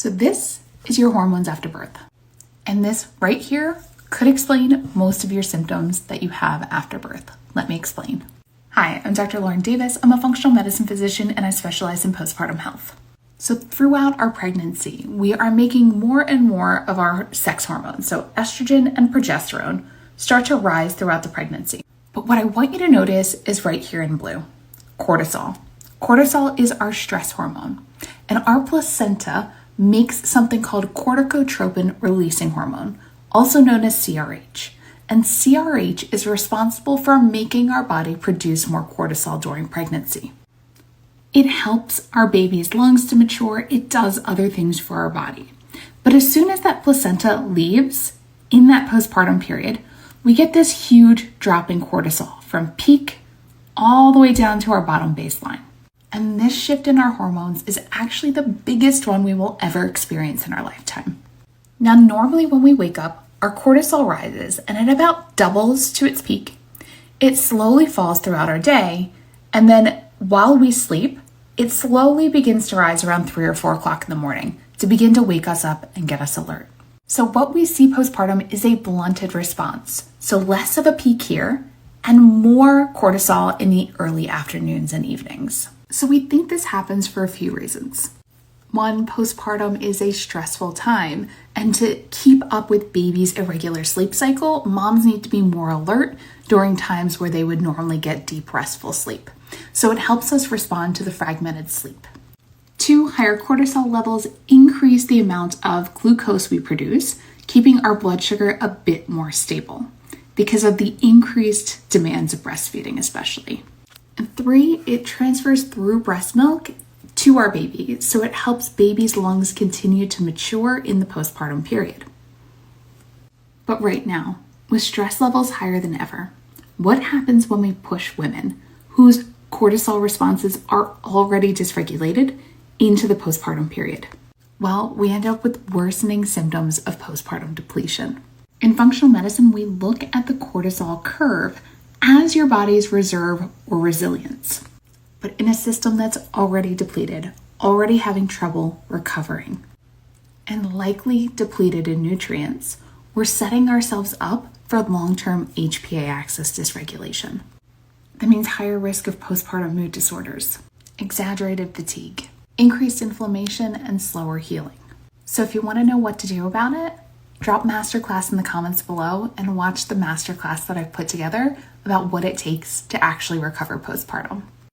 So this is your hormones after birth. And this right here could explain most of your symptoms that you have after birth. Let me explain. Hi, I'm Dr. Lauren Davis. I'm a functional medicine physician and I specialize in postpartum health. So throughout our pregnancy, we are making more and more of our sex hormones, so estrogen and progesterone, start to rise throughout the pregnancy. But what I want you to notice is right here in blue, cortisol. Cortisol is our stress hormone, and our placenta makes something called corticotropin releasing hormone, also known as CRH. And CRH is responsible for making our body produce more cortisol during pregnancy. It helps our baby's lungs to mature. It does other things for our body. But as soon as that placenta leaves in that postpartum period, we get this huge drop in cortisol from peak all the way down to our bottom baseline. And this shift in our hormones is actually the biggest one we will ever experience in our lifetime. Now, normally when we wake up, our cortisol rises and it about doubles to its peak. It slowly falls throughout our day, and then while we sleep, it slowly begins to rise around 3 or 4 o'clock in the morning to begin to wake us up and get us alert. So what we see postpartum is a blunted response. So less of a peak here and more cortisol in the early afternoons and evenings. So we think this happens for a few reasons. One, postpartum is a stressful time, and to keep up with baby's irregular sleep cycle, moms need to be more alert during times where they would normally get deep, restful sleep. So it helps us respond to the fragmented sleep. 2, higher cortisol levels increase the amount of glucose we produce, keeping our blood sugar a bit more stable because of the increased demands of breastfeeding especially. And 3, it transfers through breast milk to our baby, so it helps baby's lungs continue to mature in the postpartum period. But right now, with stress levels higher than ever, what happens when we push women whose cortisol responses are already dysregulated into the postpartum period? Well, we end up with worsening symptoms of postpartum depletion. In functional medicine, we look at the cortisol curve as your body's reserve or resilience. But in a system that's already depleted, already having trouble recovering, and likely depleted in nutrients, we're setting ourselves up for long-term HPA axis dysregulation. That means higher risk of postpartum mood disorders, exaggerated fatigue, increased inflammation, and slower healing. So if you want to know what to do about it, drop MASTERCLASS in the comments below and watch the MASTERCLASS that I've put together about what it takes to actually recover postpartum.